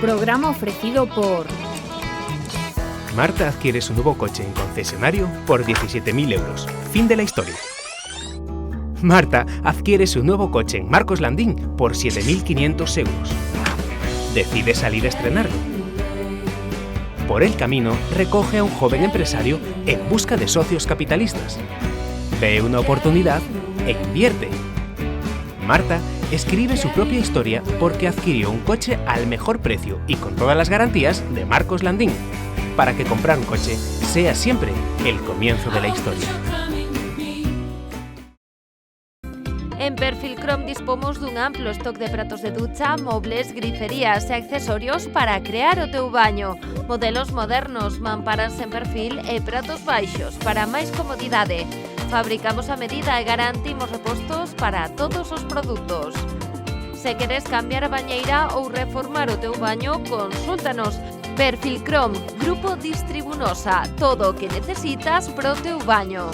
Programa ofrecido por... Marta adquiere su nuevo coche en concesionario por 17.000 euros. Fin de la historia. Marta adquiere su nuevo coche en Marcos Landín por 7.500 euros. Decide salir a estrenarlo. Por el camino, recoge a un joven empresario en busca de socios capitalistas. Ve una oportunidad e invierte. Marta escribe su propia historia porque adquirió un coche al mejor precio y con todas las garantías de Marcos Landín, para que comprar un coche sea siempre el comienzo de la historia. En Perfilcrom dispomos dun amplo stock de pratos de ducha, mobles, griferías e accesorios para crear o teu baño. Modelos modernos, mamparas en perfil e pratos baixos para máis comodidade. Fabricamos a medida e garantimos repostos para todos os produtos. Se queres cambiar a bañeira ou reformar o teu baño, consúltanos. Perfilcrom, Grupo Distribunosa, todo o que necesitas pro teu baño.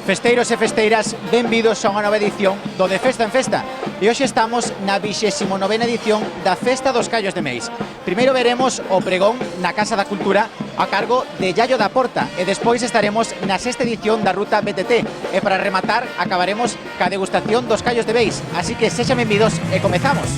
Festeiros e festeiras, benvidos a unha nova edición do De Festa en Festa. E hoxe estamos na 29ª edición da Festa dos Callos de Meis. Primeiro veremos o pregón na Casa da Cultura a cargo de Yayo da Porta e despois estaremos na sexta edición da Ruta BTT. E para rematar, acabaremos ca degustación dos Callos de Meis. Así que sexan benvidos e comezamos.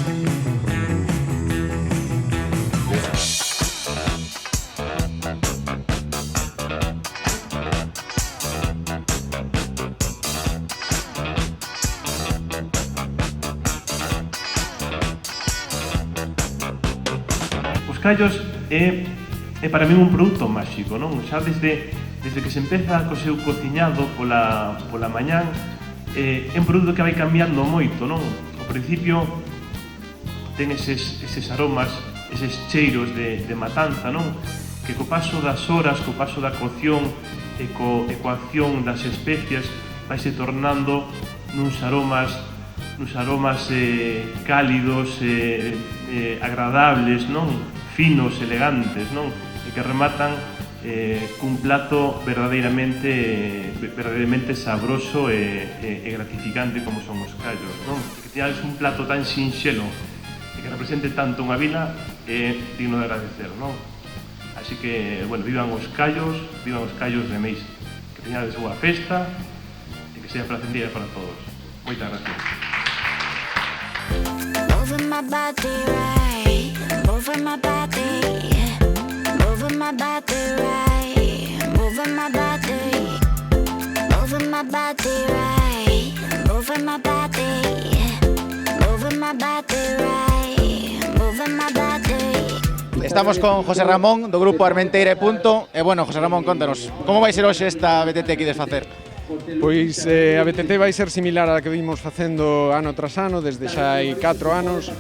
Os callos é para min un produto máxico, non? Xa desde que se empeza co seu cociñado pola mañán, é un produto que vai cambiando moito, non? Ao principio ten eses aromas, eses cheiros de matanza, non? Que co paso das horas, co paso da cocción e coa acción das especias vai se tornando nuns aromas cálidos, agradables, non? Finos, elegantes, non? E que rematan cun plato verdadeiramente sabroso e gratificante como son os callos, non? Que teñades un plato tan sinxelo e que represente tanto unha vila é digno de agradecer, non? Así que, bueno, vivan os callos de Meis. Que teñades boa festa e que sea placenteira para todos. Moitas gracias. Moving my body right, moving my body, moving my body right, moving my body, moving my body right, moving my body, moving my body right, moving my body. Estamos con José Ramón do grupo Armenteira e Punto. E bueno, José Ramón, contanos, como vai ser hoxe esta BTT que ides facer? Pois a BTT vai ser similar á que vimos facendo ano tras ano, desde xa hai 4 anos.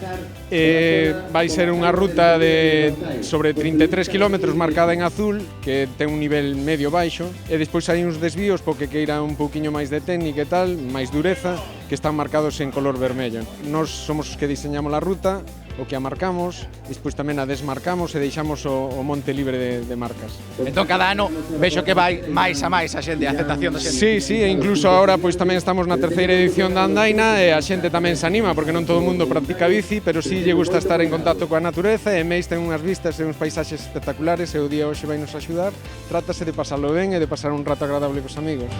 Vai ser unha ruta de sobre 33 km marcada en azul, que ten un nivel medio baixo, e despois hai uns desvíos porque queira un pouquiño máis de técnica e tal, máis dureza, que están marcados en color vermello. Nós somos os que diseñamos a ruta, o que a marcamos, despois tamén a desmarcamos e deixamos o monte libre de marcas. Entón cada ano vexo que vai máis a máis a xente, a aceptación da xente. Sí, e incluso agora pois tamén estamos na terceira edición da andaina e a xente tamén se anima, porque non todo o mundo practica bici, pero sí lle gusta estar en contacto coa natureza e Meis ten unhas vistas e uns paisaxes espectaculares e o día hoxe vai nos axudar. Trátase de pasarlo ben e de pasar un rato agradable cos amigos.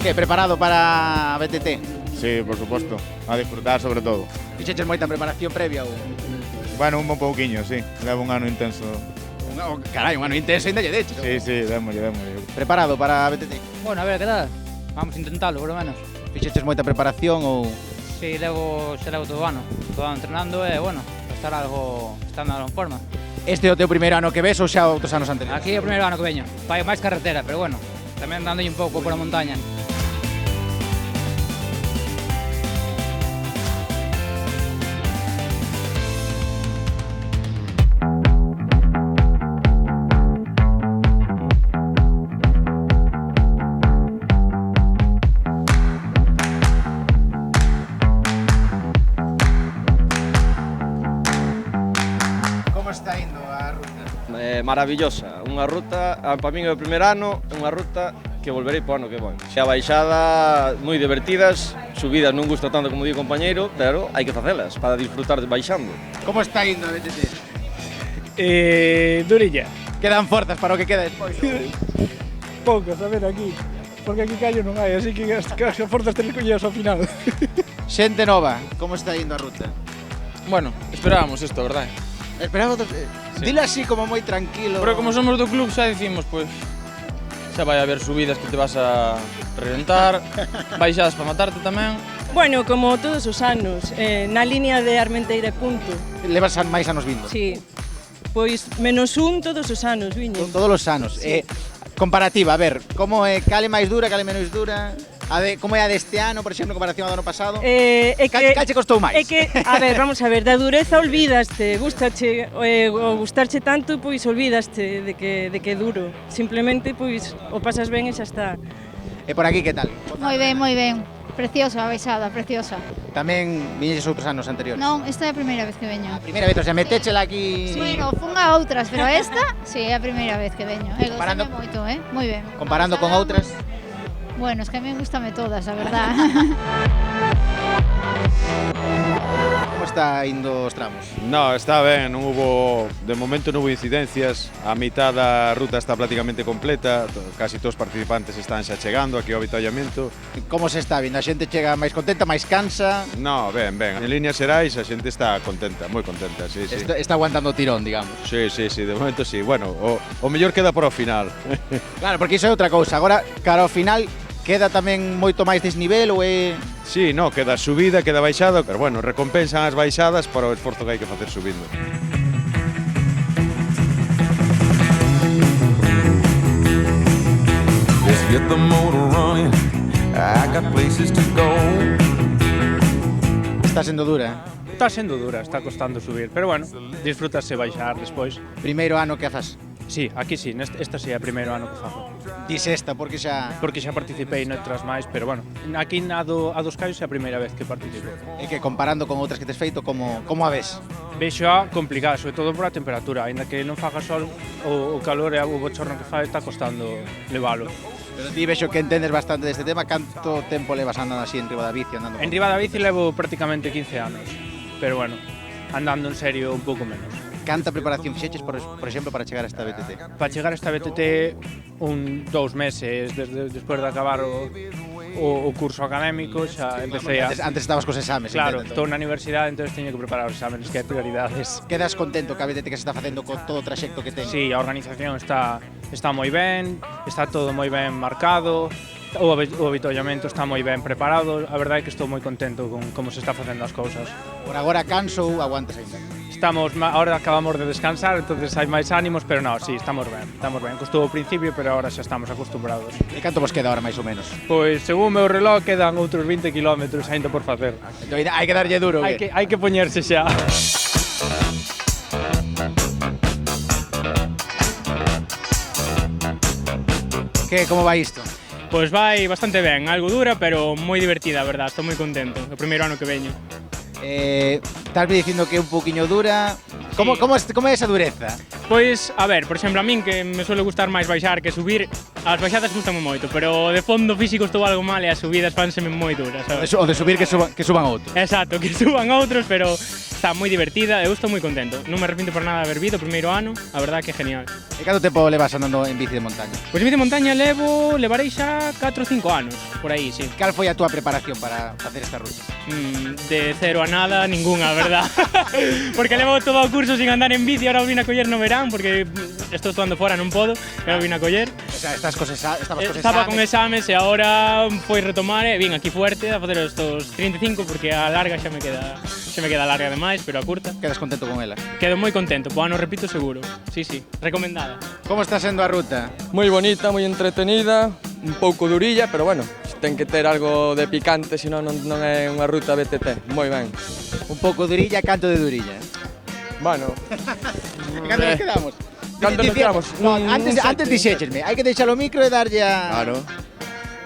Que, preparado para a BTT? Sí, por suposto, a disfrutar sobre todo. Fixeches moita preparación previa ou? Bueno, un bon pouquiño, sí, levo un ano intenso. Carai, un ano intenso ainda lle deches. Sí, démolle. Preparado para a BTT? Bueno, a ver, que tal? Vamos a intentarlo, por lo menos. Fixeches moita preparación ou? Sí, levo todo o ano entrenando e, bueno, estando algo en forma. Este é o teu primeiro ano que ves ou xa outros anos anteriores? Aquí é o primeiro ano que veño, vai máis carretera, pero bueno, tamén dando un pouco por a montaña. maravillosa, unha ruta, para min é o primer ano, é unha ruta que volverei po ano que voy. A baixada moi divertidas, subidas non gusta tanto como di o compañeiro, pero hai que facelas para disfrutar de baixando. Como está indo a BTT? Durilla. Quedan forzas para o que queda despois. Poucas, a ver aquí. Porque aquí callo non hai, así que as forzas te recolleas ao final. Xente nova, como está indo a ruta? Bueno, esperábamos isto, verdade? Esperábamos, dilo así como moi tranquilo. Pero como somos do club xa dicimos, pois xa vai haber subidas que te vas a reventar, baixadas para matarte tamén. Bueno, como todos os anos, na línea de Armenteira e punto. Levas máis anos vindo? Sí, pois menos un todos os anos, viñen. Todos os anos. Sí. Comparativa, a ver, como é, cale máis dura, cale menos dura? Como é a deste ano, por exemplo, en comparación ao ano pasado? Cal che costou máis? É que, a ver, vamos a ver, da dureza olvidaste, gustache, o gustarche tanto, pois olvidaste de que é duro. Simplemente, pois, o pasas ben e xa está. E por aquí, que tal? Moi ben, moi ben. Preciosa a baixada, preciosa. Tamén viñeses outros anos anteriores? Non, esta é a primeira vez que veño. A primeira vez, o sea, metéchela aquí... Sí, bueno, fun a outras, pero esta, sí, é a primeira vez que veño. E gostame moito, moi ben. Comparando con outras? Bueno, es que a mí gustame todas, a verdad. Como está indo os tramos? No, está ben, non hubo, de momento non hubo incidencias, a mitad da ruta está prácticamente completa, casi todos os participantes están xa chegando aquí ao avituallamento. Como se está vindo? A xente chega máis contenta, máis cansa? No, ben, en líneas xerais a xente está contenta, moi contenta, sí, sí. Está aguantando o tirón, digamos. Sí, de momento sí, bueno, o mellor queda para o final. Claro, porque iso é outra cousa, agora, cara ao final, queda tamén moito máis desnivel ou é... Sí, no, queda subida, queda baixada, pero bueno, recompensan as baixadas para o esforzo que hai que facer subindo. Let's get the motor running, I got places to go. Está sendo dura? Está sendo dura, está costando subir, pero bueno, disfrútase baixar despois. Primeiro ano que faz? Sí, aquí sí, esta sí é o primeiro ano que fago. Dis esta, porque xa participei noutras máis, pero bueno, aquí a dos callos é a primeira vez que participo. É que comparando con outras que tes feito, como a ves? Vexo a complicada, sobre todo por a temperatura, aínda que non faga sol, o calor e o bochorno que fai está costando levalo. Pero ti vexo que entendes bastante deste tema, canto tempo levas andando así en riba da bici? En riba da bici levo prácticamente 15 anos, pero bueno, andando en serio un pouco menos. Canta preparación fixeches, por exemplo, para chegar a esta BTT? Para chegar a esta BTT, 2 meses despois de acabar o curso académico, xa empecé a... Antes estabas cos exames, claro, estou na universidade, entón teño que preparar os exames, que hai prioridades. Quedas contento que a BTT que se está facendo con todo o traxecto que ten? Sí, a organización está moi ben, está todo moi ben marcado, o avituallamento está moi ben preparado, a verdade é que estou moi contento con como se está facendo as cousas. Por agora canso ou aguantas ainda? Ahora acabamos de descansar, entonces hai máis ánimos, pero no, sí, estamos ben. Costou ao principio, pero ahora xa estamos acostumbrados. E canto vos queda ahora máis ou menos? Pois, según o meu reloj, quedan outros 20 kilómetros ainda por facer. Entón, hai que darlle duro, hai que poñerse xa. Como vai isto? Pois vai bastante ben, algo dura, pero moi divertida, a verdad, estou moi contento, o primeiro ano que veño. Estás me dicindo que é un pouquiño dura. Como é esa dureza? Pois, a ver, por exemplo, a min que me suele gustar máis baixar que subir, as baixadas gustan moito, pero de fondo físico estou algo mal e as subidas fanseme moi duras, sabes? O de subir que suban outros. Exacto, que suban outros, pero está moi divertida e eu estou moi contento. Non me arrepinto por nada de haber vido o primeiro ano, a verdad que é genial. E canto tempo levas andando en bici de montaña? Pois en bici de montaña levarei xa 4 ou 5 anos, por aí, sí. Cal foi a túa preparación para facer esta ruta? De cero a nada, ninguna, verdad. Porque levo todo o curso sin andar en bici, ahora o vine a coller no verán, porque estou estudando fora, non podo, pero vine a coller. O sea, estabas cos exames. Estaba con exames e agora foi retomar e vin aquí fuerte a facer estos 35 porque a larga xa me queda larga demais, pero a curta. Quedas contento con ela? Quedo moi contento, po ano repito seguro. Sí, recomendada. Como está sendo a ruta? Moi bonita, moi entretenida, un pouco durilla, pero bueno, ten que ter algo de picante, senón non é unha ruta BTT. Moi ben. Un pouco durilla, canto de durilla? Bueno. Canto nos quedamos? Canto nos quedamos? No, antes dixéchesme, hai que deixar o micro e darlle a... Claro.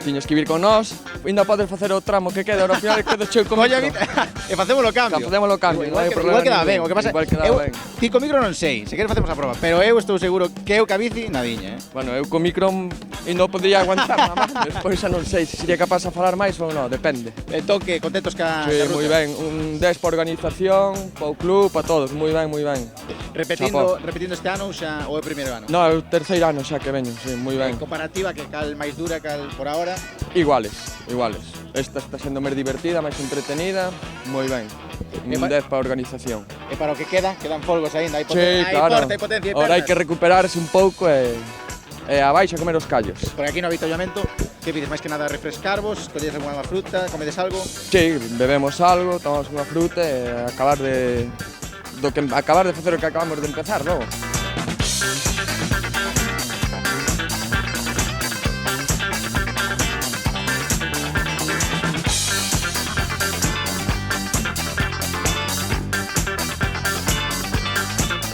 Tiñes que vir con nós, ainda podes facer o tramo que queda, ao final queda cheo con Colla, micro. e facemos o cambio. Facemos o cambio, non hai Igual problema queda ben, ningún. o que pasa Igual queda eu, ben. ti co micro non sei, se queres facemos a proba, pero eu estou seguro que eu ca bici nadiña, Bueno, eu co micro ainda podría aguantar nada máis, despois xa non sei se sería capaz a falar máis ou non, depende. Entón, que contentos ca Sí, ruta? moi ben, un 10 para a organización, para o club, para todos, moi ben, moi ben. Repetindo este ano ou xa ou é o primeiro ano? No, é o terceiro ano xa que veño, sí, moi ben. Comparativa, que cal máis dura, cal por ahora? Iguales. Esta está sendo máis divertida, máis entretenida, moi ben. Un 10 para a organización. E para o que quedan folgos aínda, hai Sí, hai claro. forza, hai potencia, hai Ahora hai pernas. que recuperarse un pouco e abaixo a comer os callos. Por aquí no avituallamento, que pides máis que nada refrescarvos, colledes alguna fruta, comedes algo? Sí, bebemos algo, tomamos unha fruta e acabar de facer o que acabamos de empezar, logo.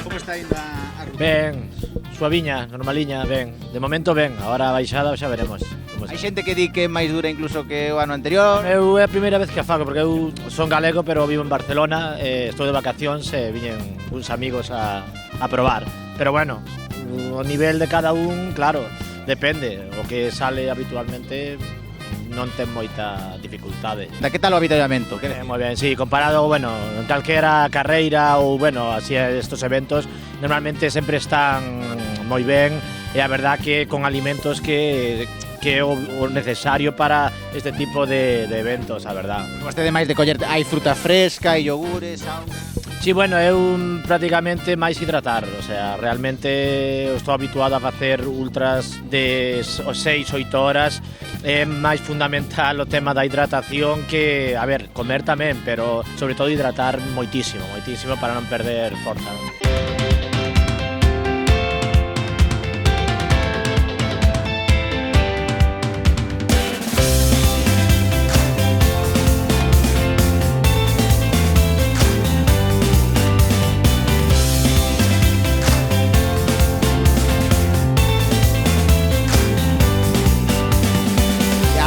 Como está indo a ruta? Ben, suaviña, normaliña, ben. De momento ben, agora a baixada xa veremos. Hai xente que di que é máis dura incluso que o ano anterior. Eu é a primeira vez que a fago, porque eu son galego, pero vivo en Barcelona, estou de vacacións e viñen uns amigos a probar. Pero bueno, o nivel de cada un, claro, depende. O que sale habitualmente non ten moita dificultade. Da que tal o avituallamento? Moi ben, sí, comparado, bueno, en calquera carreira ou, bueno, así estos eventos, normalmente sempre están moi ben, e a verdad que con alimentos que é o necesario para este tipo de eventos, a verdad. Vostede máis de coller, hai fruta fresca, hai yogures, Sí, bueno, eu prácticamente máis hidratar, o sea, realmente estou habituado a facer ultras de 6-8 horas, é máis fundamental o tema da hidratación que, a ver, comer tamén, pero sobre todo hidratar moitísimo para non perder forza.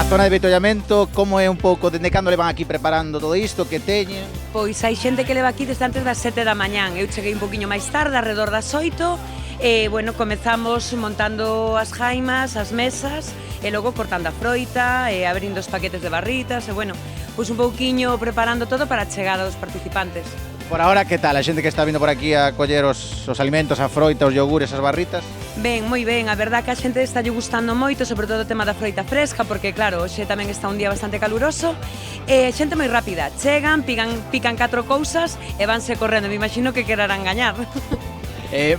Zona de avituallamento, como é un pouco, dende cando levan aquí preparando todo isto, que teñen? Pois hai xente que leva aquí desde antes das 7 da mañán. Eu cheguei un poquinho máis tarde, alrededor das 8, e, bueno, comezamos montando as jaimas, as mesas, e logo cortando a froita, e abrindo os paquetes de barritas, e, bueno, pois un pouquiño preparando todo para a chegada dos participantes. Por ahora, que tal? A xente que está vindo por aquí a coller os alimentos, a froita, os yogures, as barritas? Ben, moi ben, a verdad que a xente está lle gustando moito, sobre todo o tema da froita fresca, porque claro, hoxe tamén está un día bastante caluroso, e xente moi rápida, chegan, pican 4 cousas e vanse correndo, me imagino que querarán gañar.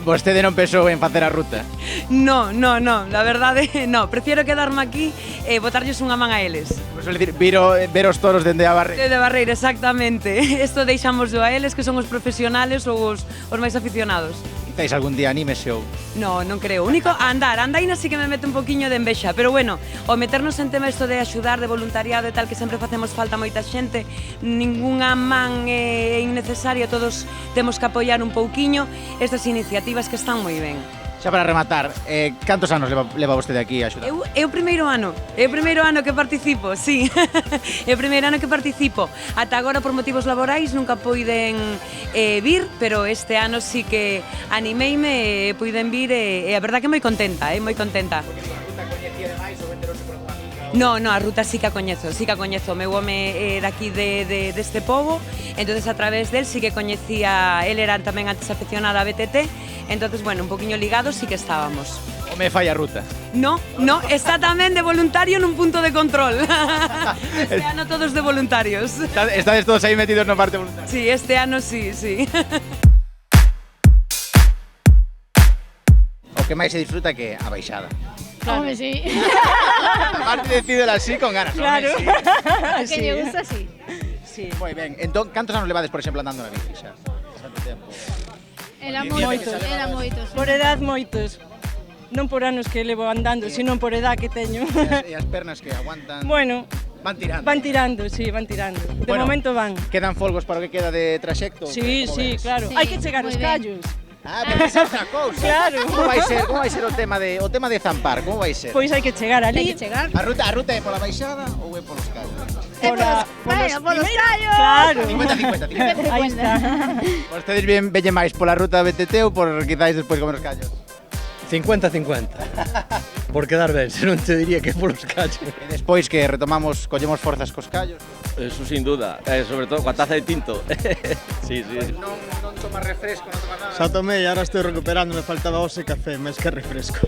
Vostede non pensou en facer a ruta? No, la verdade, no, prefiero quedarme aquí e botarlles unha man a eles. Pues decir, ver os toros dende a barreira. Dende a barreira, exactamente. Isto deixamos a eles, que son os profesionales ou os máis aficionados. Quizáis algún día anímese ou? No, non creo. Único, andaina sí que me mete un poquinho de envexa, pero bueno, o meternos en tema isto de axudar, de voluntariado e tal, que sempre facemos falta moita xente, ningunha man é innecesaria, todos temos que apoiar un pouquiño estas iniciativas que están moi ben. Xa para rematar, cantos anos leva vostede aquí a axudar? É o primeiro ano que participo, sí. É o primeiro ano que participo. Ata agora, por motivos laborais, nunca poiden vir, pero este ano sí que animeime e poiden vir, e a verdad que moi contenta, moi contenta. Porque a ruta coñecía demais ou enterose por unha amiga? No, a ruta sí que a coñezo. O meu home é daqui deste pobo, entonces a través del sí que coñecía, el era tamén antes aficionado a BTT, entonces, bueno, un poquinho ligados sí que estábamos. O me fai a ruta? No, está tamén de voluntario nun punto de control. Este ano todos de voluntarios. Estades todos aí metidos na parte voluntaria? Sí, este ano sí. O que máis se disfruta que a baixada. Claro. Home, sí. Aparte decídela así con ganas. Claro. Home, sí. Que lle gusta, sí. Sí. Moi ben. Entón, cantos anos levades, por exemplo, andando na bici xa? Bastante tempo. Era moitos. Por edad moitos. Non por anos que levo andando, sino por edad que teño. E as pernas que aguantan? Bueno, van tirando. Van tirando. De momento van. Quedan folgos para o que queda de traxecto? Sí, claro. Sí, Hai que chegar moi os ben. callos. Pero é outra cousa. Claro. Como vai ser o tema de zampar? Como vai ser? Pois hai que chegar ali. A ruta é pola baixada ou é polos callos? Polos callos. Claro. 50-50. Aí está. Vostedes veñen máis pola ruta BTT ou por quizáis despois comer os callos? 50-50. Por quedar ben, se non te diría que polos callos. E despois que retomamos, collemos forzas cos callos. Eso sin duda, sobre todo coa taza de tinto. Sí. Non toma refresco, non toma nada. Xa tomei, ahora estou recuperando, me faltaba hoxe café, máis que refresco.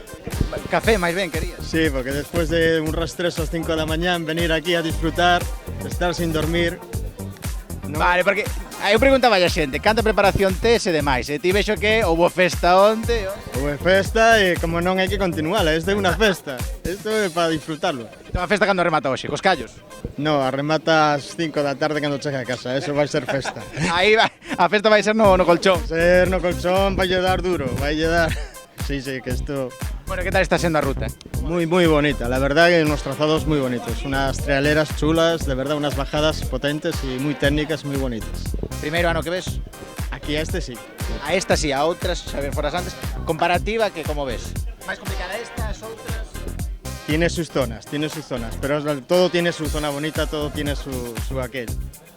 Café, máis ben, querías? Sí, porque despois de un rastrezo ás 5 da mañán, venir aquí a disfrutar, estar sin dormir. Vale, porque eu preguntaba a xente, canta preparación tes e demais, e ti vexo que houve festa onte. Houve festa e como non hai que continuala, esta é unha festa, isto é para disfrutarlo. A festa cando remata hoxe, cos callos? No, arremata ás 5 da tarde cando chega a casa, eso vai ser festa. Aí va, a festa vai ser no colchón. Ser no colchón, vai lle dar duro, vai lle dar... Sí, que esto... Bueno, ¿qué tal está siendo la ruta? Muy bonita, la verdad que unos trazados muy bonitos, unas trialeras chulas, de verdad, unas bajadas potentes y muy técnicas, muy bonitas. Primeiro ano que ves? Aquí a este sí. A esta sí, a outras, xa ben foras antes. Comparativa, que como ves? Máis complicada esta, as outras? Tiene sus zonas, pero todo tiene su zona bonita, todo tiene su aquel,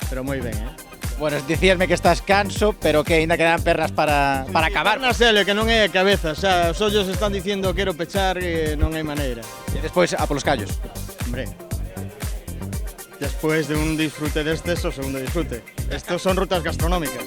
pero muy bien, ¿eh? Bueno, dicíasme que estás canso, pero que ainda quedan pernas para acabar. Non sei, que non é a cabeza, xa, os ollos están dicindo quero pechar e non hai maneira. E despois a polos callos. Hombre, despois de un disfrute destes, o segundo disfrute. Estos son rutas gastronómicas.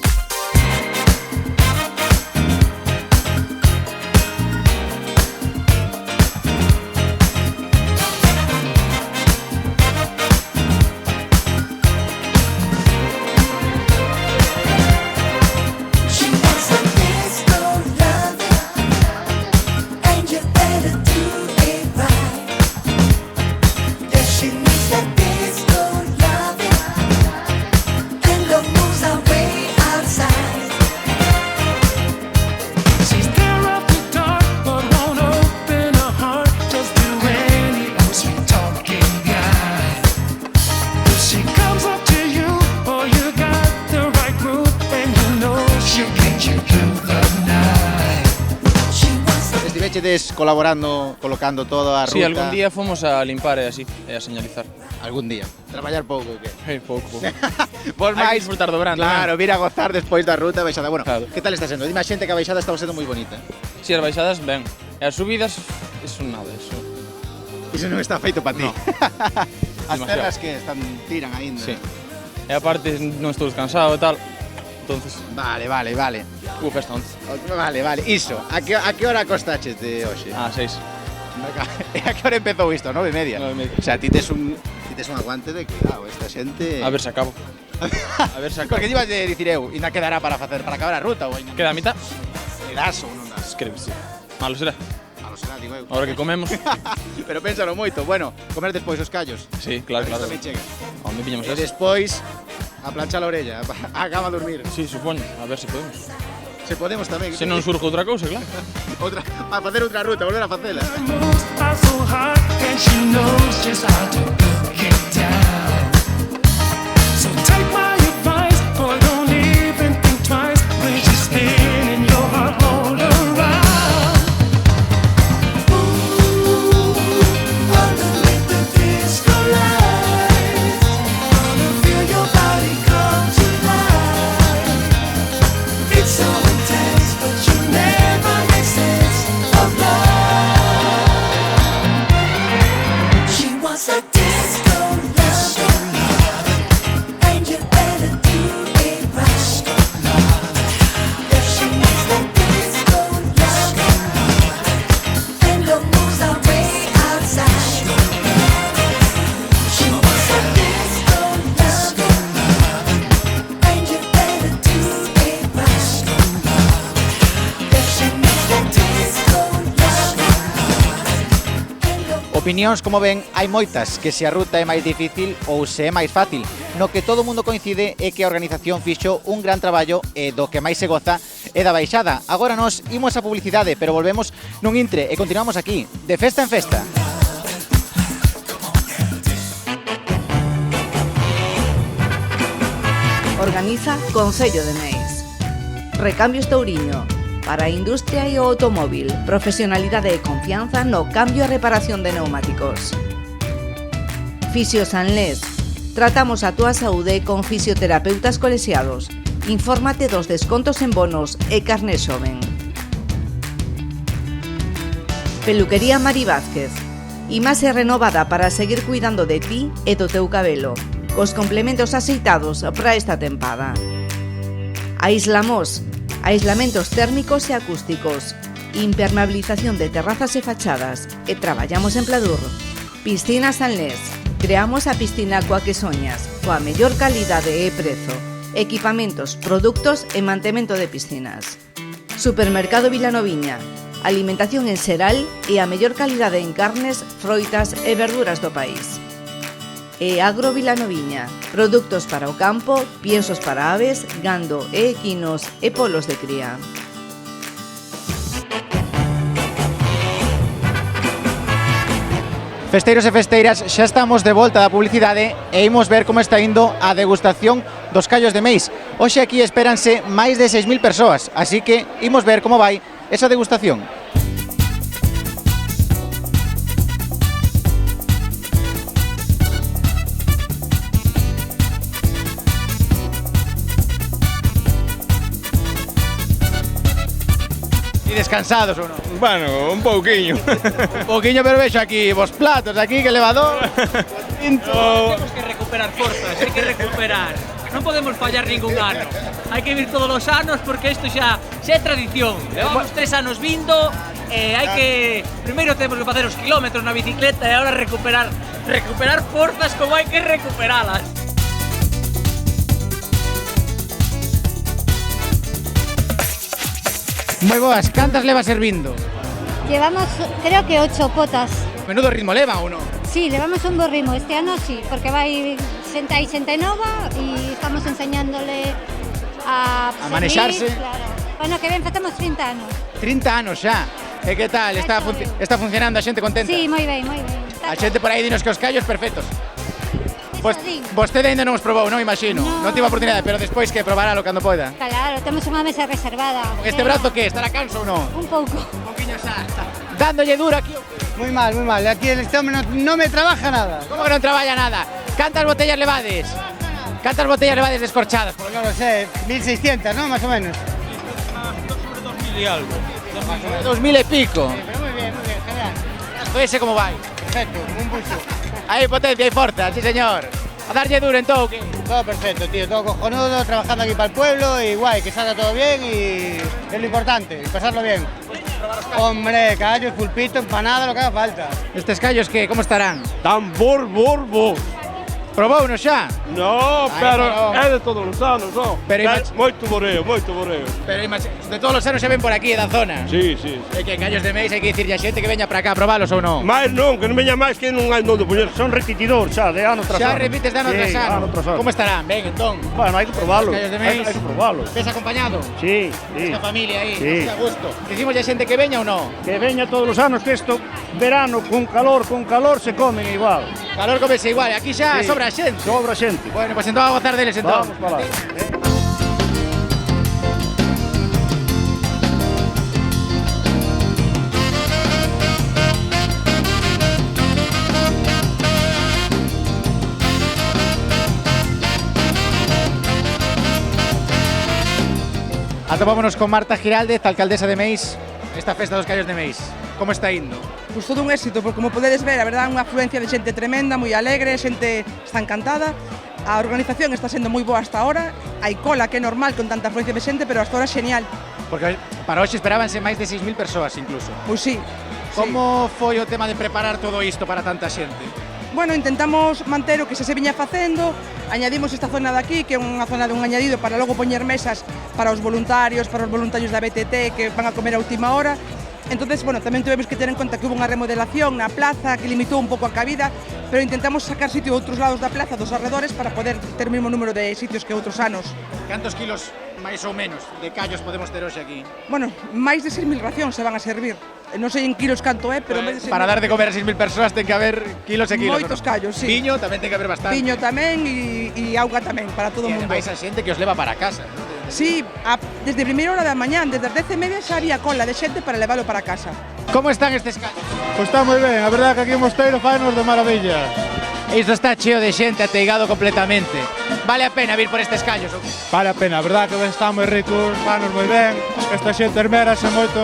Colaborando, colocando todo a ruta. Sí, algún día fomos a limpar e así, e a señalizar. Algún día. Traballar pouco, que? Pouco. Vos máis disfrutar do verán. Claro, vir a gozar despois da ruta baixada. Bueno, claro. Que tal está sendo? Dime a xente que a baixada está sendo moi bonita. Si, as baixadas, ben. E as subidas, eso nada, eso. Iso non está feito para ti. No. As terras que tiran aínda. Sí. E aparte non estou descansado e tal. Entonces... Vale. Hubo festa onte. Vale. Iso, a que hora acostaches de hoxe? A 6. E a que hora empezou isto? 9:30? 9:30. O sea, ti tes un aguante de cuidado, esta xente... A ver se acabo. Porque ibas de dicir eu, ainda quedará para acabar a ruta ou ainda... Queda a mitad? Quedas ou non das? Creo que sí. Malo será. Digo eu. Ahora que comemos. Pero pénsalo moito. Bueno, comer despois os callos. Sí, claro. Tamén chega. Onde piñamos eso? E despois a planchar a orella, a cama a dormir. Sí, supoño. A ver se podemos. Se podemos tamén. Se non surge outra cousa, claro. A facer outra ruta, volver a facela. Opinións, como ven, hai moitas, que se a ruta é máis difícil ou se é máis fácil. No que todo o mundo coincide é que a organización fixo un gran traballo e do que máis se goza é da baixada. Agora nos imos a publicidade, pero volvemos nun intre e continuamos aquí, de festa en festa. Organiza Concello de Meis. Recambios Touriño. para a industria e o automóvil, profesionalidade e confianza no cambio e reparación de neumáticos. Fisio Sanlés. Tratamos a túa saúde con fisioterapeutas colexiados. Infórmate dos descontos en bonos e carné xoven. Peluquería Mari Vázquez. Imaxe renovada para seguir cuidando de ti e do teu cabelo, cos complementos aceitados para esta tempada. Aislamos, aislamentos térmicos e acústicos, impermeabilización de terrazas e fachadas, e traballamos en Pladur. Piscina Sanlés, creamos a piscina coa que soñas, coa mellor calidade e prezo, equipamentos, produtos e mantemento de piscinas. Supermercado Vilanoviña, alimentación en xeral e a mellor calidade en carnes, froitas e verduras do país. E Agro Vilanoviña, produtos para o campo, piensos para aves, gando e equinos e polos de cría. Festeiros e festeiras, xa estamos de volta da publicidade e imos ver como está indo a degustación dos callos de Meis. Hoxe aquí espéranse máis de 6.000 persoas, así que imos ver como vai esa degustación. E descansados ou non? Bueno, un pouquiño. Un pouquiño, pero vexo aquí vos platos, aquí que levador. Temos que recuperar forzas, hai que recuperar. Non podemos fallar ningún ano. Hai que vir todos os anos porque isto xa é tradición. Levamos 3 anos vindo e hai que... Primeiro temos que facer os kilómetros na bicicleta e agora recuperar forzas como hai que recuperalas. Moi boas, cantas leva servindo? Llevamos, creo que 8 potas. Menudo ritmo leva ou non? Sí, llevamos un bo ritmo. Este ano sí, porque vai xente nova e estamos enseñándole a manexarse. Claro. Bueno, que ben, facemos 30 anos. 30 anos xa. E que tal? Está funcionando, a xente contenta? Sí, moi ben, moi ben. A xente por aí dinos que os callos perfectos. Vostede ainda non os probou, non imagino. Non tive a oportunidade, pero despois que probaralo cando poida. Claro, temos unha mesa reservada. Con este brazo que estará canso ou non? Un pouco. Un poquinho xa. Dándolle duro aquí. Muy mal, muy mal. Aquí el hombre no me trabaja nada. Como que non traballa nada? Cantas botellas levades? Cantas botellas levades descorchadas? Pues no lo sé, 1.600, ¿no? Más o menos. Sobre 2.000 y algo. 2.000 e pico. Sí, pero muy bien, genial. Ese como vai? Perfecto, un pulso. Hai potencia e forza, sí señor. A darlle duro en todo, ¿qué? Todo perfecto, tío, todo cojonudo, trabajando aquí para el pueblo y guay, que salga todo bien y es lo importante, y pasarlo bien. Hombre, callos, pulpito, empanada, lo que haga falta. Estes callos que, como estarán? Dan bor. Probou uno xa? No, pero é de todos os anos, non? Pero moito boreo. Pero de todos os anos xa ven por aquí, da zona? Sí. É que callos de Meis hai que dicirlle a xente que veña para cá a probalos ou non? Mais non, que non veña máis que non hai non de poñer. Son repetidor xa, de ano tras ano. Xa repites de ano tras ano? Como estarán? Ben, entón. Bueno, hai que probalos. Callos de Meis. Hai que probalos. Ves acompañado? Sí. Esta familia aí, sí. a gusto. Dicimos a xente que veña ou non? Que veña todos os anos, que isto, verano, con calor, se comen igual. Calor comese igual, aquí xa sobra xente. Sobra xente. Bueno, pues entón a gozar deles entón. Vamos para lá. Atopámonos con Marta Giraldez, alcaldesa de Meis, esta festa dos callos de Meis. Como está indo? Pois todo un éxito, porque como podedes ver, a verdade, unha afluencia de xente tremenda, moi alegre, xente está encantada. A organización está sendo moi boa hasta ahora, hai cola que é normal con tanta afluencia de xente, pero hasta ahora xenial. Porque para hoxe esperábanse máis de 6.000 persoas incluso. Pois sí. Como foi o tema de preparar todo isto para tanta xente? Bueno, intentamos manter o que se viña facendo, añadimos esta zona de aquí, que é unha zona de un añadido para logo poñer mesas para os voluntarios da BTT que van a comer a última hora. Entonces, bueno, tamén tuvemos que ter en conta que hubo unha remodelación na plaza que limitou un pouco a cabida, pero intentamos sacar sitio a outros lados da plaza, dos arredores, para poder ter o mesmo número de sitios que outros anos. Cantos kilos, máis ou menos, de callos podemos ter hoxe aquí? Bueno, máis de 6.000 racións se van a servir. Non sei en kilos canto é, pero pues, para dar de comer a 6.000 persoas ten que haber kilos e kilos. Moitos callos, sí. Viño tamén ten que haber bastante. Viño tamén e auga tamén, para todo o mundo. E ademais a xente que os leva para casa. Sí, desde primeira hora da mañán, desde as 10:30 xa había cola de xente para levalo para casa. Como están estes callos? Pois está moi ben, a verdade que aquí en Mosteiro fainos de maravilla. Isto está cheo de xente, ateigado completamente. Vale a pena vir por estes callos? Vale a pena, a verdade que está moi ricos, fainos moi ben. Esta xente esmerase moito,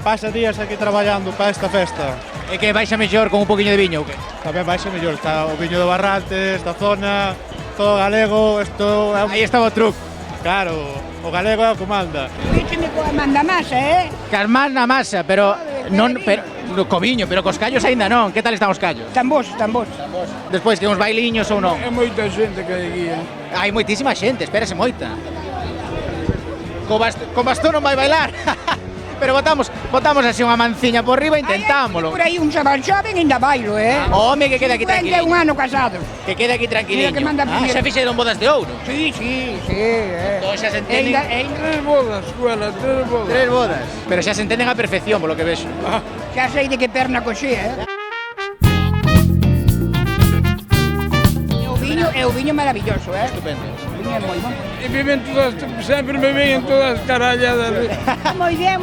pasa días aquí traballando para esta festa. E que baixa mellor con un poquinho de viño ou que? Tamén baixa mellor, está o viño do Barrante, esta zona, todo galego, isto é Aí estaba o truco. Claro, o galego é o que manda. Vícheme coa manda masa, Carmán na masa, pero non, pero co viño, pero cos callos aínda non. Que tal están os callos? Tan bos. Despois que uns bailiños ou non? É moita xente que hai aquí, Hai moitísima xente, espérase moita. Con bastón non vai bailar. Pero botamos así unha manciña por riba e intentámolo. Por aí un chaval xoven ainda bailo, Home, que quede aquí tranquiliño. 51 ano casado. Que quede aquí tranquiliño. Mira que manda Xa fixeron bodas de ouro. Sí. Entón xa se entenden. Tres bodas, escuela, tres bodas. Tres bodas. Pero xa se entenden a perfección, polo que vexo. Xa sei de que perna coxía, E o viño maravilloso, Estupendo. O viño é moi bon. E viven todas, sempre me ven todas caralladas. Moi ben.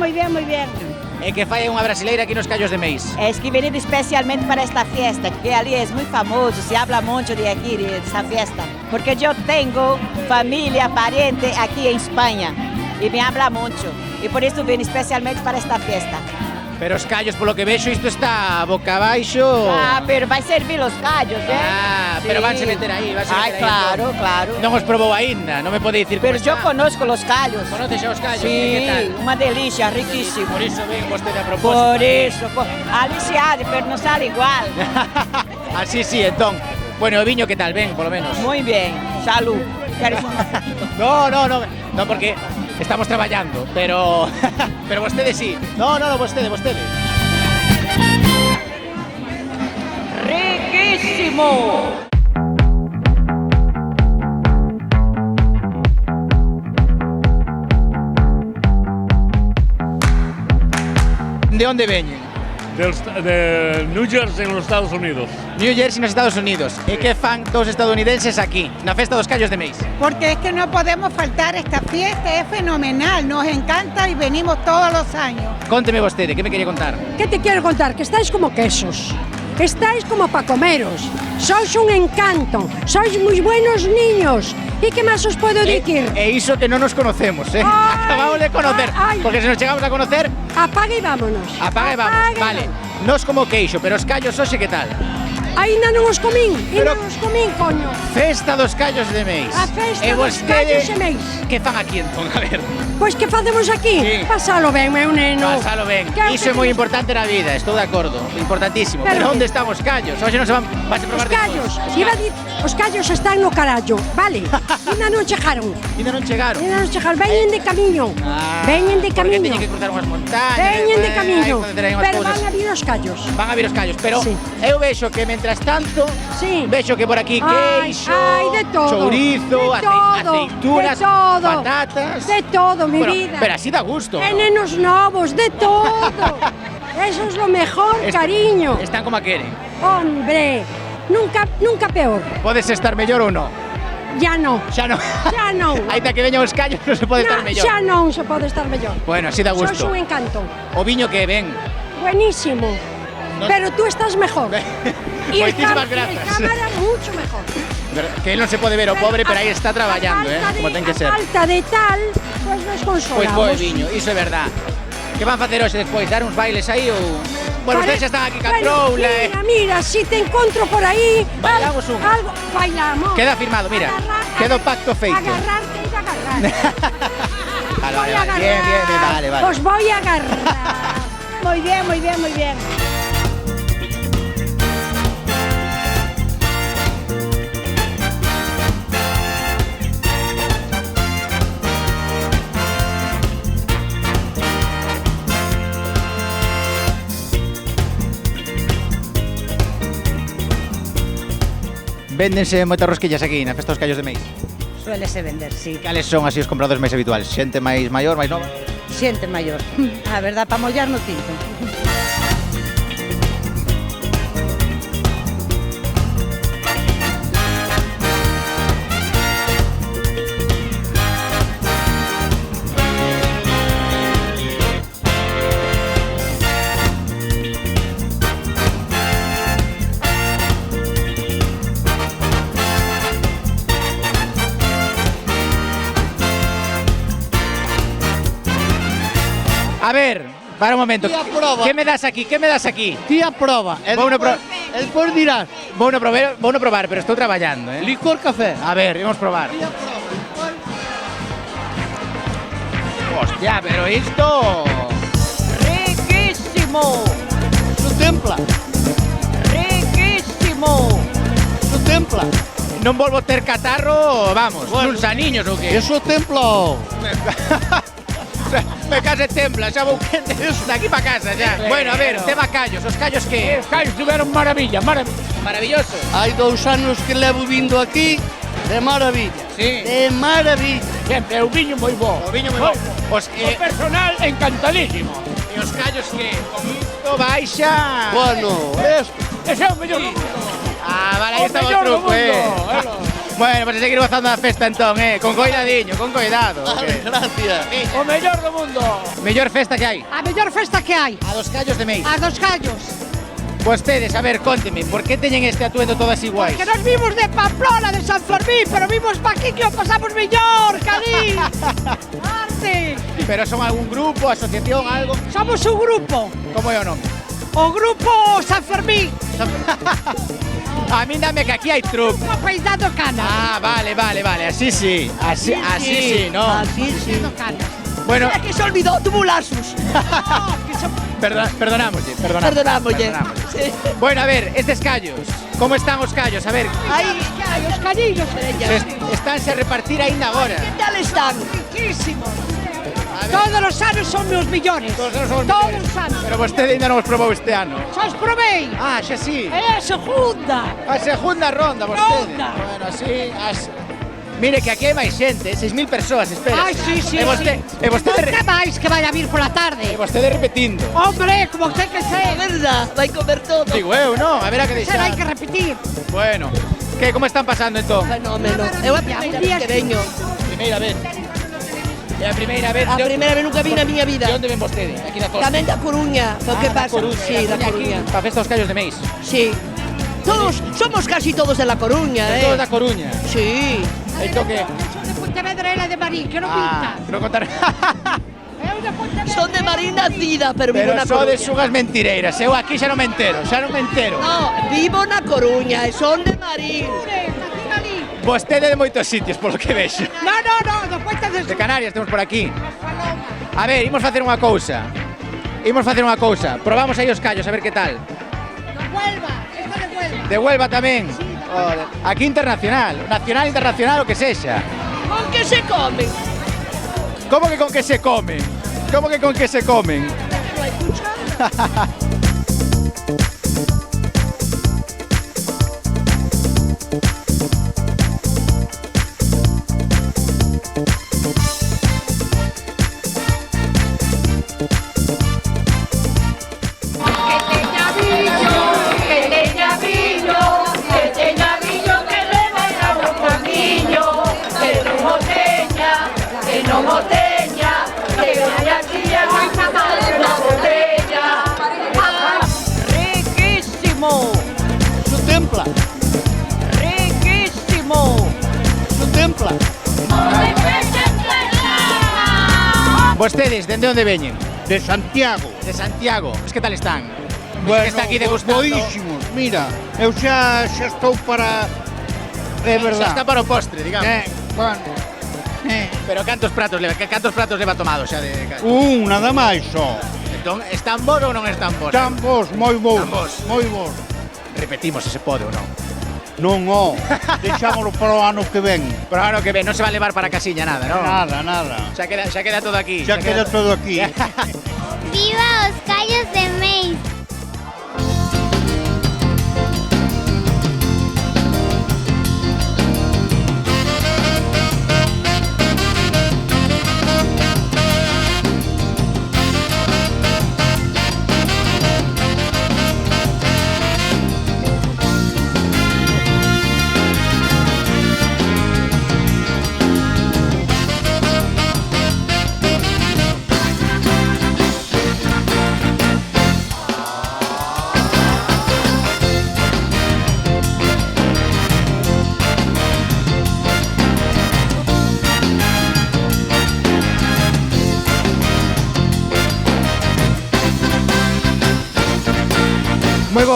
E que fai unha brasileira aquí nos callos de Meis? Es que he venido especialmente para esta fiesta, que ali es muy famoso, se habla mucho de aquí, de esta fiesta. Porque yo tengo familia, pariente aquí en España y me habla mucho. Y por eso vine especialmente para esta fiesta. Pero os callos, polo que vexo, isto está boca abaixo. Pero vai servir os callos, Sí. Pero vanse meter aí, claro. Non os probou aínda, non me pode dicir Pero yo conozco los callos. Conoces xa os callos? Sí, Que tal? una delicia, riquísimo. Por iso ven vostede a propósito. Por eso, ali se hade, pero non sale igual. Así sí, entón. Bueno, o viño que tal, ben, polo menos. Muy bien, salud. ¿Quieres un No, porque estamos traballando, pero pero vostede sí. No, vostede. Riquísimo. De onde veñen? De New Jersey, en los Estados Unidos. New Jersey, nos Estados Unidos. E que fan dos estadounidenses aquí, na festa dos callos de Meis? Porque es que no podemos faltar, esta fiesta es fenomenal, nos encanta y venimos todos los años. Conteme vostede, que me quería contar? ¿Qué te quiero contar? Que estáis como quesos. Estáis como para comeros. Sois un encanto. Sois muy buenos niños. ¿Y qué más os puedo decir? E iso que non nos conocemos, Acabamos de conocer, porque se nos chegamos a conocer... Apaga y vámonos. Apaga e vamos, vale. Nos como queixo, pero os callos hoxe que tal? Ainda non os comín, coño. Festa dos callos de Meis. A festa e dos callos de Meis. Que fan aquí entón? A ver. Pois que facemos aquí? Sí. Pasalo ben, meu neno. Pasalo ben. Iso é moi importante na vida, estou de acordo. Importantísimo. Pero onde están os callos? Hoxe non se van a probar os callos. Os callos están no carallo, vale? Ainda non chegaron. Veñen de camiño. Veñen de camiño. Porque teñen que cruzar unhas montañas. Veñen de camiño. Pero van a vir os callos. Van a vir os callos, pero eu vexo que mentras tanto, vexo que por aquí queixo, de todo, chourizo, aceitunas, de todo, patatas. De todo, mi vida. Pero así da gusto. Nenos novos, de todo. Eso es lo mejor, cariño. Están como a queren. Hombre, nunca peor. Podes estar mellor ou non? Ya no. Xa non. Ya non. Aínda que veñan os callos non se pode estar mellor. Xa non se pode estar mellor. Bueno, así da gusto. Sois un encanto. O viño que ven. Buenísimo. Pero tú estás mejor. Y Moitísimas grazas. El cámara mucho mejor. Que él non se pode ver o pobre, pero aí está traballando, como ten que ser. A falta de tal, pues nos consolamos. Pois viño, iso é verdad. Que van facer hoxe despois? Dar uns bailes aí ou... Bueno, ustedes xa están aquí ca troula, Mira, si te encontro por aí... Bailamos un. Bailamos. Queda firmado, mira. Queda o pacto feito. Agarrarte y agarrar. Bien, vale. Os voy a agarrar. Muy bien. Véndense moitas rosquillas aquí na festa dos callos de Meis. Suélese vender, sí. Cales son así os compradores máis habituales? Xente máis maior, máis nova? Xente maior. A verdad, para mollar no tinto. A ver, para un momento. Tía, proba. Que me das aquí? Que me das aquí? Tía, prova. Despois dirás. Vou no probar, pero estou traballando, eh? Licor café. A ver, vamos probar. Hostia, pero isto... Riquísimo. Su templa. Riquísimo. Su templa. Non volvo ter catarro, vamos, Bueno. nuns aniños ou que? Eso templo. Me case templa, xa vou daqui pa casa xa. Bueno, a ver, tema callos, os callos que... Os callos tiveron maravilla. Maravilloso. Hai 2 anos que levo vindo aquí de maravilla. Sí. De maravilla. Sempre, o viño moi bo. O viño moi bo. O personal encantadísimo. E os callos que con isto baixa... Bueno, Ese é o mellor do mundo. Ah, vale, aí O está o mellor do truco, mundo. Bueno, pues a seguir gozando da festa entón, con coidadiño, con coidado. Gracias. O mellor do mundo. Mellor festa que hai. A mellor festa que hai. A dos callos de Meis. A dos callos. Vostedes, a ver, conteme, por que teñen este atuendo todas iguais? Que nos vimos de Pamplona, de San Fermín, pero vimos pa aquí que o pasamos mellor, Cali. Arte. Pero son algún grupo, asociación, algo? Somos un grupo. Como é o nome? O grupo San Fermín. A mí dame que aquí hai truco. O Peidado Canas. Ah, vale, así sí, así sí, ¿no? Así sí. Bueno, Mira que se olvidó, tuvo lasus. perdonámoslle. Sí. Bueno, a ver, estes callos, como están os callos? A ver, Ai, os calliños. estánse a repartir aínda agora. ¿Qué tal están? Riquísimos. Todos os anos son meus millores. Todos os anos son Todos millores. os anos. Pero vostede ainda non os probou este ano. Xa os probei. Ah, xa sí. É a segunda. A segunda ronda, vostede. Ronda. Bueno, así. Mire que aquí hai máis xente, 6.000 persoas, espera. Ai, sí. E vostede Nunca máis que vai a vir pola tarde. E vostede repetindo. Hombre, como ten que ser. Verdad, vai comer todo. Digo eu, non? A ver a que Ser hai deixar. que repetir. Bueno, que como están pasando entón? Fenómeno. É a primeira vez que veño. Primeira vez. É a primeira vez. A primeira vez nunca vi na miña vida. De onde ven vostede? Aquí da costa. Tamén da Coruña. O que Da pasa? Coruña, Sí, da Coruña. Coruña. Para festa dos callos de Meis. Sí. Todos, somos casi todos de La Coruña, Todos da Coruña. Sí. Entón que... De Pontevedra e de Marín, que non pinta. non contar. Eu de Pontevedra. Son de Marín nacida, pero vivo Pero na sodes Coruña. unhas mentireiras. Eu aquí xa non me entero, No, vivo na Coruña e son de Marín. Vostede de moitos sitios, polo que vexo. No, do Puente de De Canarias temos por aquí. A ver, imos facer unha cousa. Probamos aí os callos, a ver que tal. Huelva, esto de Huelva. De Huelva tamén. Joder. Aquí internacional, nacional, internacional, o que sexa. Con que se comen? Como que con que se comen? Como que con que se comen? No hai cuchara. Riquísimo. Su templa. Riquísimo. Su templa. Vostedes, dende onde veñen? De Santiago. De Santiago. Es que tal están? Bueno, que está aquí degustando. boísimos. Mira, eu xa estou para... É verdad. Xa está para o postre, digamos. Bueno. Pero cantos pratos leva tomado xa de... Nada máis só. Entón, están bons ou non están bons? Están bons, moi bons. Están bons. Moi bons. Repetimos se se pode ou non? Non, deixámoslo para o ano que ven. Para o ano que ven, non se va a levar para a casiña nada, non? Nada. Xa queda todo aquí. Xa queda todo aquí. ¡Viva os callos de Meis!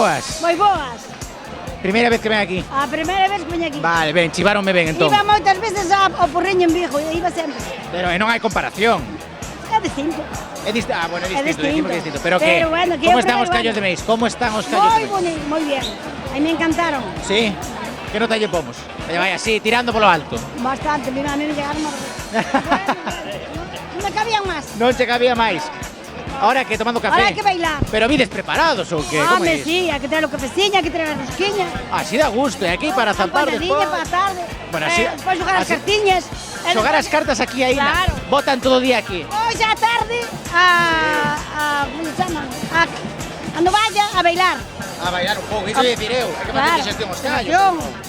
boas. Moi boas. Primeira vez que ven aquí. A primeira vez que veño aquí. Vale, ben, chiváronme ben entón. Iba moitas veces ao Porriño en Vigo, iba sempre. Pero non hai comparación. É distinto. Bueno, é distinto, distinto. decimos que é distinto. Pero que, bueno, como están os callos de Meis? Como están os callos de Meis? Moi bonito, moi bien. A mí me encantaron. Sí? Que nota lle pomos? Vai así, tirando polo alto. Bastante, mira, a mí me llegaron más. Non me cabían máis. Non che cabía máis. Ahora que tomando café. Ahora hai que bailar. Pero vides preparados ou que? Como é? Sí, hai que traer o cafeciño, hai que traer a rosquiña. Así dá gusto, e aquí para zampar despois. Para a tarde. Bueno, así. Despois xogar as cartiñas. Xogar as cartas aquí aí. Claro. Botan todo o día aquí. Hoxe á tarde como se chaman? A novalla a bailar. A bailar un pouco, iso lle dicir eu. Hai que manter que xestión os callos.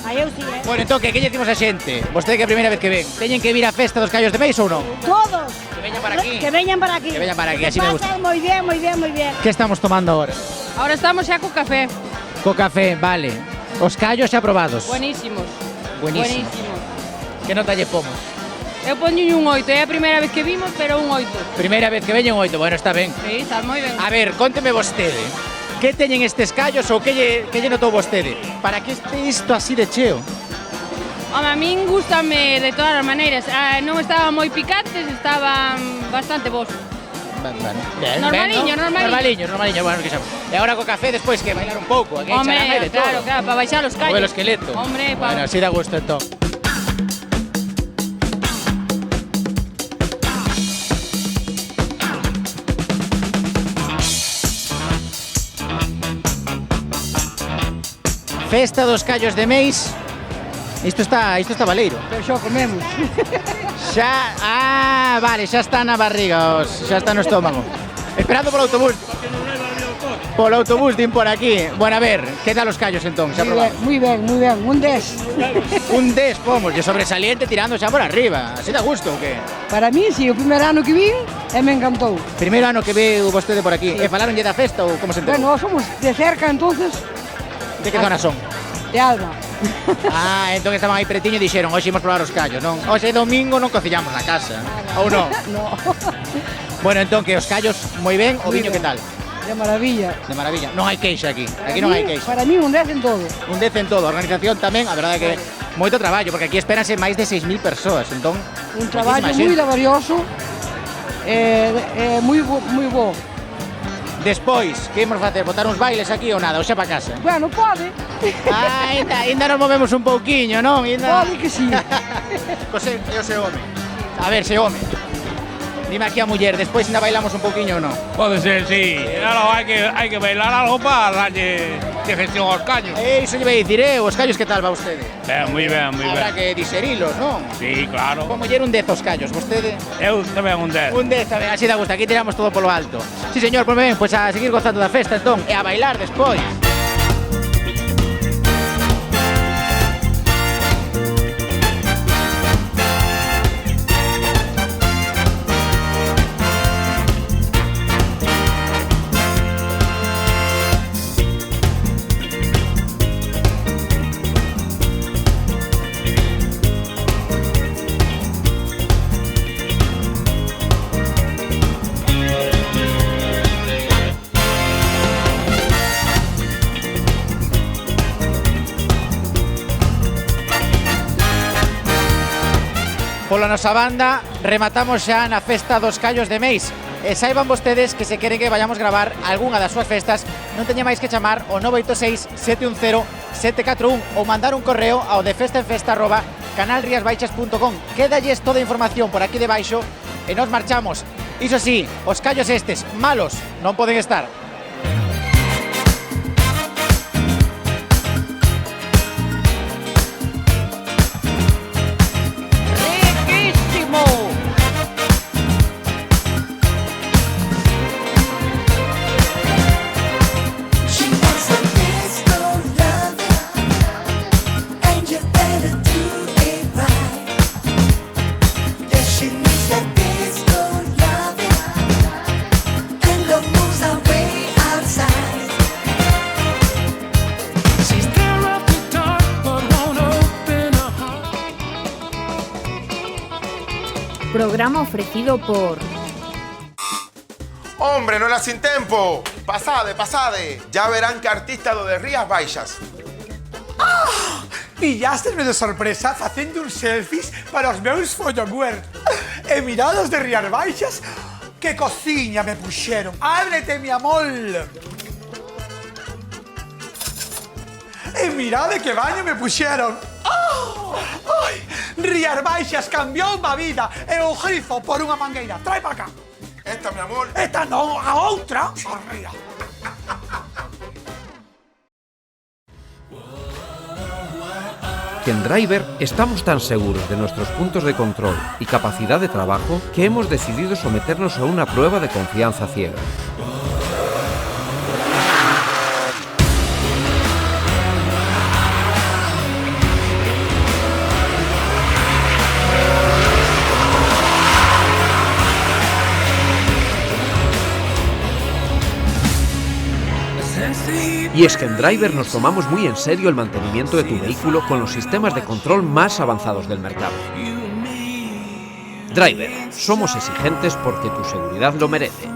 Aí eu sí, Bueno, entón, que lle dicimos a xente? Vostede que é a primeira vez que ven, teñen que vir á festa dos callos de Meis ou non? Todos. Que veñan para aquí. Que veñan para aquí. Que veñan para aquí, así me gusta. Moi bien, moi bien, moi bien. Que estamos tomando agora? Ahora estamos xa co café. Co café, vale. Os callos xa probados. Buenísimos. Buenísimos. Que nota lle pomos? Eu poño un 8, é a primeira vez que vimos, pero un 8. Primeira vez que veñen un 8, bueno, está ben. Sí, está moi ben. A ver, conteme vostede. Que teñen estes callos ou que lle notou vostede? Para que este isto así de cheo? Home, a min gustame de todas as maneiras. Non estaban moi picantes, estaban bastante bons. Bien, Normaliño, ¿no? normaliño. Normaliño, bueno, que xa. E agora co café despois que bailar un pouco, aquí Hombre, echar a de claro, todo. claro, para baixar os callos. Mover o esqueleto. Hombre, Bueno, así da gusto entón. Festa dos callos de Meis. Isto está baleiro. Pero xa comemos. Xa, vale, xa está na barriga, xa está no estómago. Esperando polo autobús. Polo autobús din por aquí. Bueno, a ver, que tal os callos entón? Xa probamos. Moi ben, un 10. Un 10, pomos, e sobresaliente tirando xa por arriba. Así da gusto ou que? Para mí, si, o primeiro ano que vin, me encantou. Primeiro ano que veu vostede por aquí. E falaronlle da festa ou como se enterou? Bueno, somos de cerca, entonces. De que zona son? De Alba. Entón estaban aí pretiño e dixeron, hoxe imos probar os callos, non? Hoxe domingo non cociñamos na casa. Ou non? No. Bueno, entón que os callos moi ben, o viño que tal? De maravilla. De maravilla. Non hai queixa aquí. Aquí non hai queixa. Para mí un 10 en todo. Un 10 en todo. A organización tamén, a verdade que moito traballo, porque aquí espéranse máis de 6.000 persoas, entón un traballo moi laborioso, moi bo. Despois, que imos facer? Botar uns bailes aquí ou nada? Ou xa pa casa? Bueno, pode. Ainda nos movemos un pouquiño, non? Pode que sí. Cose, eu se home. A ver, se home. Dime aquí a muller, despois ainda bailamos un pouquiño ou non? Pode ser, sí. Claro, hai que bailar algo para darlle digestión aos callos. Iso lle vai dicir eu, os callos que tal va vostede? Moi ben, moi ben. Habrá que diserilos, non? Sí, claro. Como muller un 10 os callos, vostede? Eu tamén un 10. Un 10 tamén, así da gusto, aquí tiramos todo polo alto. Sí, señor, pues ben, pues a seguir gozando da festa entón, e a bailar despois. Pola nosa banda, rematamos xa na festa dos callos de Meis. E saiban vostedes que se queren que vayamos gravar algunha das súas festas, non teña máis que chamar o 986-710-741 ou mandar un correo ao de festaenfesta@canalriasbaixas.com. Quédalles toda a información por aquí debaixo e nos marchamos. Iso sí, os callos estes, malos, non poden estar. Programa ofrecido por... ¡Hombre, no era sin tempo! Pasade. Ya verán que artista do de Rías Baixas. Pillástesme de sorpresa facendo uns selfies para os meus follower. E mirados de Rías Baixas, que cociña me puxeron. Ábrete, mi amor. E mirade que baño me puxeron. Ai, Rías Baixas cambiou a vida e o grifo por unha mangueira. Trae para cá. Esta, mi amor. Esta non, a outra. Arriba. Que en Driver estamos tan seguros de nuestros puntos de control y capacidad de trabajo que hemos decidido someternos a una prueba de confianza ciega. Y es que en Driver nos tomamos muy en serio el mantenimiento de tu vehículo con los sistemas de control más avanzados del mercado. Driver, somos exigentes porque tu seguridad lo merece.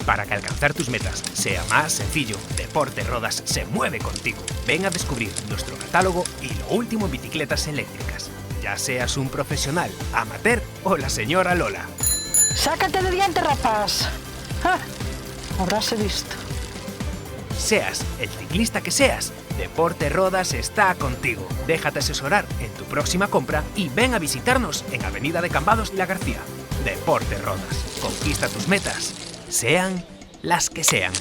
Para que alcanzar tus metas sea más sencillo, Deporte Rodas se mueve contigo. Ven a descubrir nuestro catálogo y lo último en bicicletas eléctricas. Ya seas un profesional, amateur o la señora Lola. Sácate de diante, rapaz. Habráse visto. Seas el ciclista que seas, Deporte Rodas está contigo. Déjate asesorar en tu próxima compra y ven a visitarnos en Avenida de Cambados La García. Deporte Rodas. Conquista tus metas, sean las que sean.